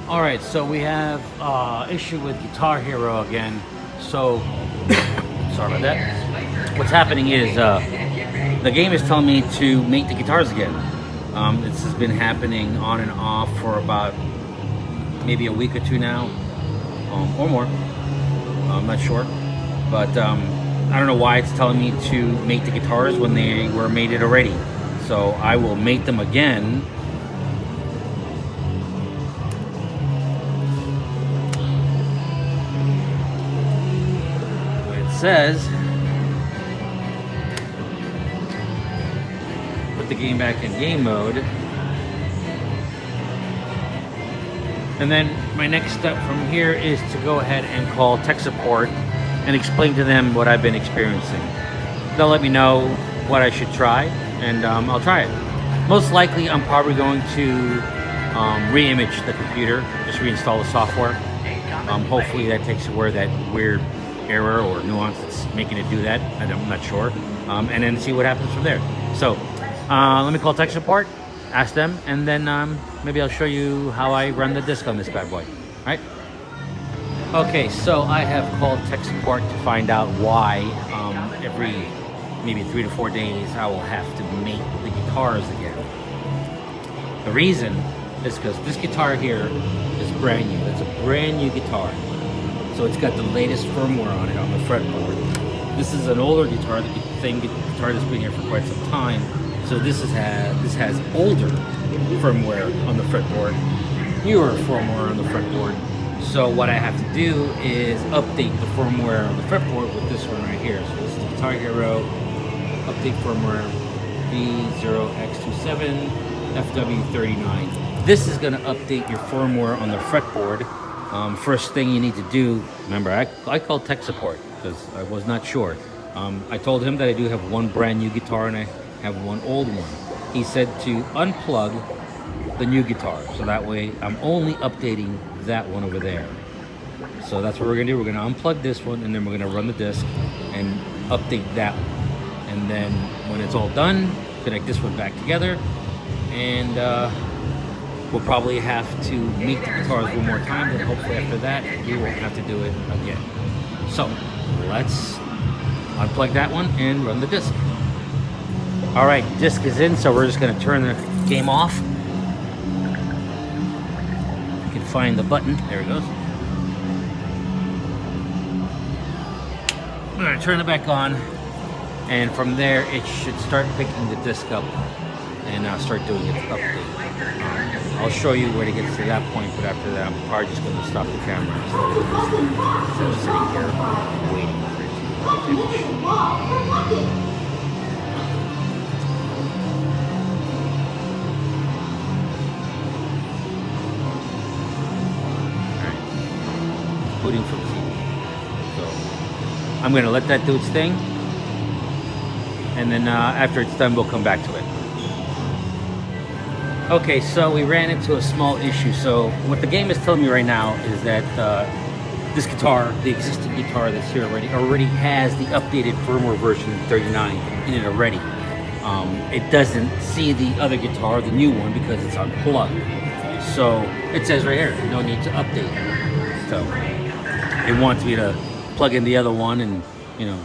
All right, so we have issue with Guitar Hero again. So sorry about that. What's happening is the game is telling me to make the guitars again. This has been happening on and off for about maybe a week or two now, or more. I'm not sure, but I don't know why it's telling me to make the guitars when they were mated already. So I will mate them again. Says put the game back in game mode, and then my next step from here is to go ahead and call tech support and explain to them what I've been experiencing. They'll let me know what I should try, and I'll try it. Most likely I'm probably going to re-image the computer, just reinstall the software. Hopefully that takes away that weird error or nuance that's making it do that. I'm not sure. And then see what happens from there. So let me call tech support, ask them, and then maybe I'll show you how I run the disk on this bad boy. All right? Okay, so I have called tech support to find out why every maybe 3 to 4 days I will have to make the guitars again. The reason is because this guitar here is brand new. It's a brand new guitar. So it's got the latest firmware on it on the fretboard. This is an older guitar, the same guitar that's been here for quite some time. So this has older firmware on the fretboard, newer firmware on the fretboard. So what I have to do is update the firmware on the fretboard with this one right here. So this is the Guitar Hero update firmware V0X27 FW39. This is going to update your firmware on the fretboard. First thing you need to do, remember, I called tech support because I was not sure. I told him that I do have one brand new guitar and I have one old one. He said to unplug the new guitar, so that way I'm only updating that one over there. So that's what we're gonna do. We're gonna unplug this one, and then we're gonna run the disc and update that one. And then when it's all done, connect this one back together, and we'll probably have to make the guitars one more time, and hopefully after that, we won't have to do it again. So, let's unplug that one and run the disc. All right, disc is in, so we're just gonna turn the game off. You can find the button, there it goes. I'm gonna turn it back on, and from there, it should start picking the disc up and start doing its update. I'll show you when it gets to that point, but after that, I'm probably just going to stop the camera instead of sitting here waiting for it to finish. Alright, booting from CD. So I'm going to let that do its thing, and then after it's done, we'll come back to it. Okay, so we ran into a small issue. So what the game is telling me right now is that this guitar, the existing guitar that's here already has the updated firmware version 39 in it already. It doesn't see the other guitar, the new one, because it's unplugged. So it says right here, no need to update. So it wants me to plug in the other one and, you know,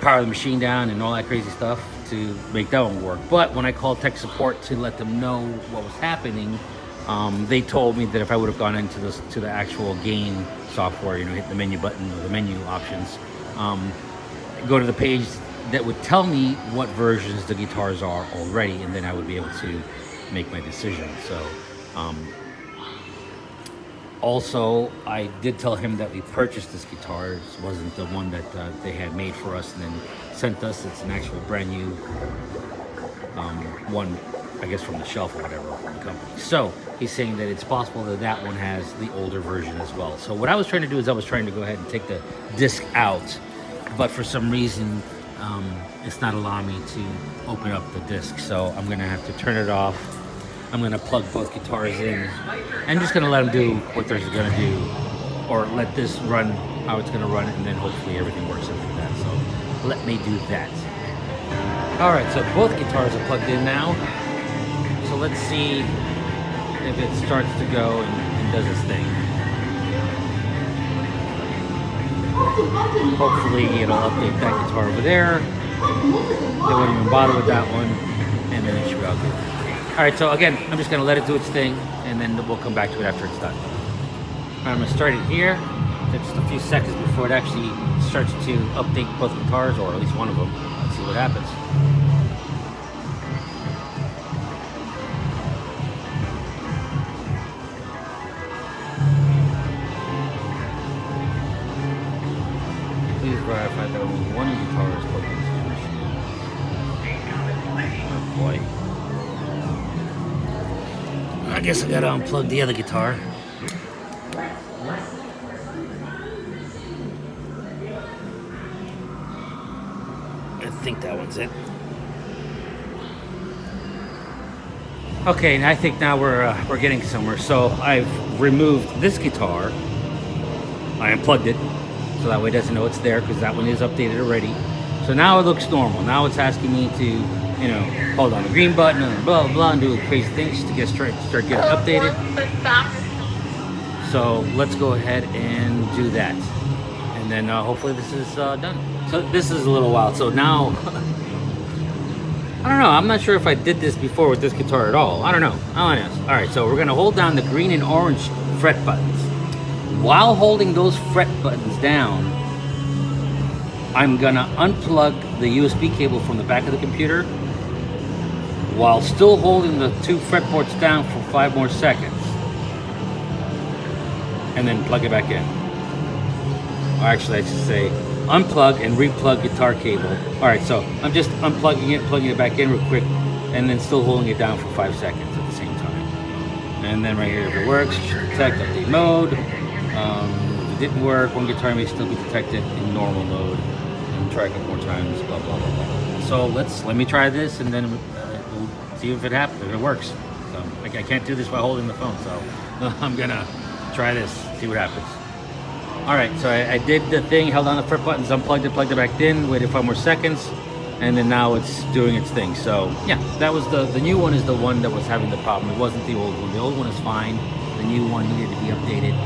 power the machine down and all that crazy stuff to make that one work. But when I called tech support to let them know what was happening, they told me that if I would have gone into the actual game software, you know, hit the menu button or the menu options, go to the page that would tell me what versions the guitars are already, and then I would be able to make my decision. So also, I did tell him that we purchased this guitar. It wasn't the one that they had made for us and then sent us. It's an actual brand new one, I guess from the shelf or whatever, from the company. So he's saying that it's possible that that one has the older version as well. So what I was trying to do is I was trying to go ahead and take the disc out, but for some reason it's not allowing me to open up the disc. So I'm gonna have to turn it off. I'm gonna plug both guitars in. I'm just gonna let them do what they're gonna do, or let this run how it's gonna run, and then hopefully everything works after that. So let me do that. All right, so both guitars are plugged in now. So let's see if it starts to go and and does its thing. Hopefully it'll update that guitar over there. They won't even bother with that one, and then it should be all good. Alright, so again, I'm just going to let it do its thing, and then we'll come back to it after it's done. Alright, I'm going to start it here. Just a few seconds before it actually starts to update both guitars, or at least one of them. Let's see what happens. Please verify that only one guitar is plugged into the machine. Oh boy. I guess I gotta unplug the other guitar. I think that one's it. Okay, and I think now we're getting somewhere. So I've removed this guitar. I unplugged it, so that way it doesn't know it's there, because that one is updated already. So now it looks normal. Now it's asking me to, you know, hold on the green button and blah blah blah and do crazy things to get start getting updated. So let's go ahead and do that, and then hopefully this is done. So this is a little wild. So now I don't know. I'm not sure if I did this before with this guitar at all. I don't know. All right. So we're gonna hold down the green and orange fret buttons. While holding those fret buttons down, I'm gonna unplug the USB cable from the back of the computer while still holding the two fretboards down for 5 more seconds, and then plug it back in. Or actually, I should say unplug and replug guitar cable. All right, so I'm just unplugging it, plugging it back in real quick, and then still holding it down for 5 seconds at the same time. And then right here, if it works, it should detect update mode. If it didn't work, one guitar may still be detected in normal mode. And try a couple more times, blah, blah, blah, blah. So let me try this, and then we'll see if it happens, if it works. So I can't do this while holding the phone, so I'm gonna try this, see what happens. All right, so I did the thing, held on the fret buttons, unplugged it, plugged it back in, waited 5 more seconds, and then now it's doing its thing. So yeah, that was the new one is the one that was having the problem. It wasn't the old one. The old one is fine. The new one needed to be updated.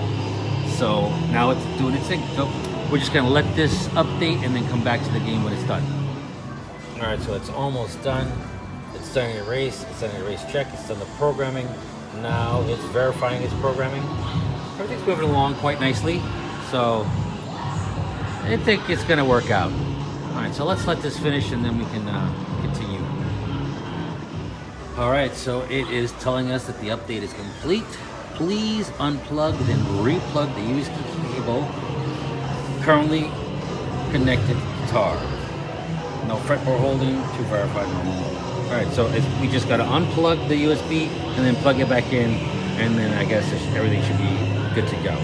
So now it's doing its thing. So we're just gonna let this update and then come back to the game when it's done. All right, so it's almost done. It's done an erase, it's done an erase check, it's done the programming. Now it's verifying its programming. Everything's moving along quite nicely. So I think it's gonna work out. All right, so let's let this finish and then we can continue. All right, so it is telling us that the update is complete. Please unplug then replug the USB cable currently connected guitar. No fretboard holding to verify normal mode. All right, so we just gotta unplug the USB and then plug it back in, and then I guess everything should be good to go.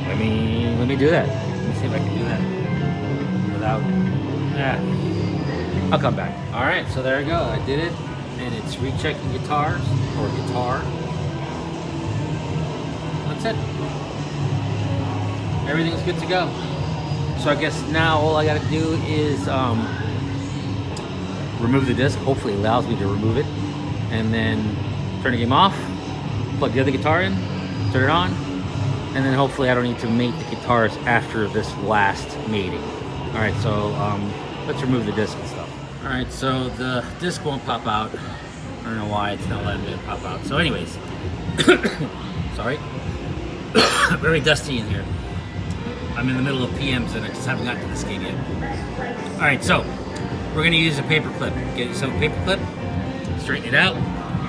Let me do that. Let me see if I can do that without. I'll come back. All right, so there we go. I did it, and it's rechecking guitars or guitar. That's it. Everything's good to go. So I guess now all I got to do is remove the disc. Hopefully, it allows me to remove it, and then turn the game off. Plug the other guitar in, turn it on. And then hopefully I don't need to mate the guitars after this last mating. All right, so let's remove the disc and stuff. All right, so the disc won't pop out. I don't know why it's not letting it pop out. So anyways, sorry. Very dusty in here. I'm in the middle of PMs and I just haven't gotten to this game yet. All right, so we're gonna use a paper clip. Get yourself a paper clip, straighten it out,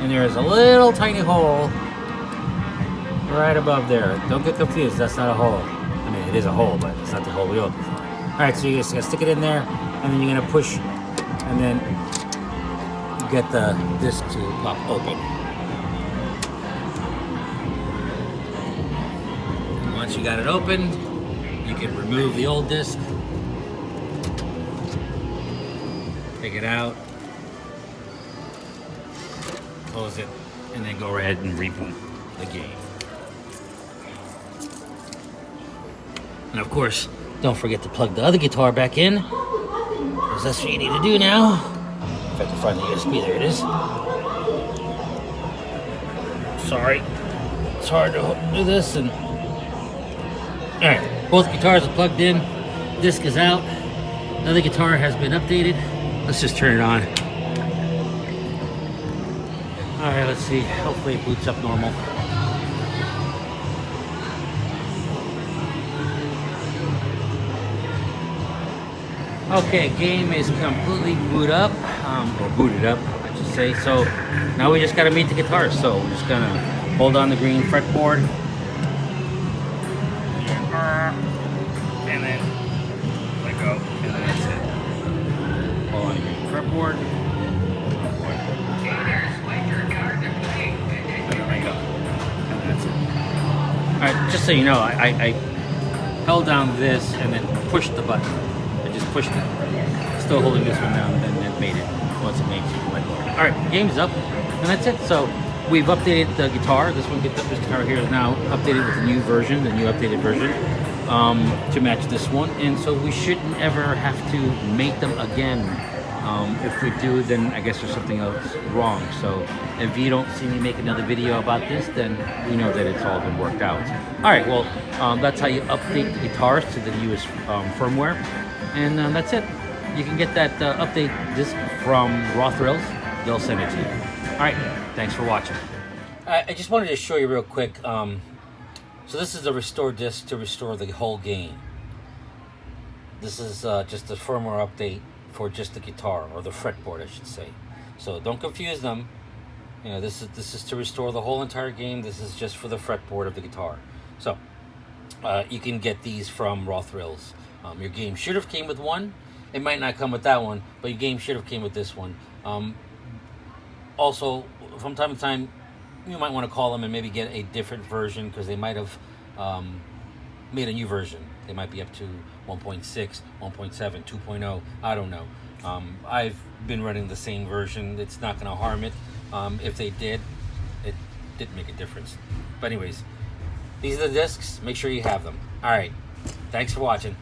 and there's a little tiny hole right above there. Don't get confused, that's not a hole. I mean, it is a hole, but it's not the hole we're looking for. All right, so you're just gonna stick it in there, and then you're gonna push, and then get the disc to pop open. And once you got it open, you can remove the old disc, take it out, close it, and then go ahead and reboot the game. And of course, don't forget to plug the other guitar back in, because that's what you need to do now. If I can find the USB, there it is. Sorry. it's hard to do this. And all right, both guitars are plugged in. Disc is out. Another guitar has been updated. Let's just turn it on. All right, let's see. Hopefully it boots up normal. Okay, game is completely booted up, or booted up, I should say. So now we just gotta meet the guitar. So we're just gonna hold on the green fretboard, and then let go, and then that's it. Hold on the green fretboard, and then let go, and that's it. All right, just so you know, I held down this and then pushed the button. Just pushed it. Still holding this one down, and then it made it. Once it makes you let go. All right, game's up, and that's it. So we've updated the guitar. This guitar here is now updated with the new version, the new updated version, to match this one. And so we shouldn't ever have to make them again. If we do, then I guess there's something else wrong. So if you don't see me make another video about this, then we know that it's all been worked out. All right, well, that's how you update the guitars to the newest firmware. And that's it. You can get that update disc from Raw Thrills. They'll send it to you. All right. Thanks for watching. I just wanted to show you real quick. So this is the restore disc to restore the whole game. This is just a firmware update for just the guitar, or the fretboard, I should say. So don't confuse them. You know, this is to restore the whole entire game. This is just for the fretboard of the guitar. So you can get these from Raw Thrills. Your game should have came with one. It might not come with that one, but your game should have came with this one. Also, from time to time, you might want to call them and maybe get a different version, because they might have made a new version. They might be up to 1.6, 1.7, 2.0. I don't know. I've been running the same version. It's not going to harm it. If they did, it didn't make a difference. But anyways, these are the discs. Make sure you have them. All right. Thanks for watching.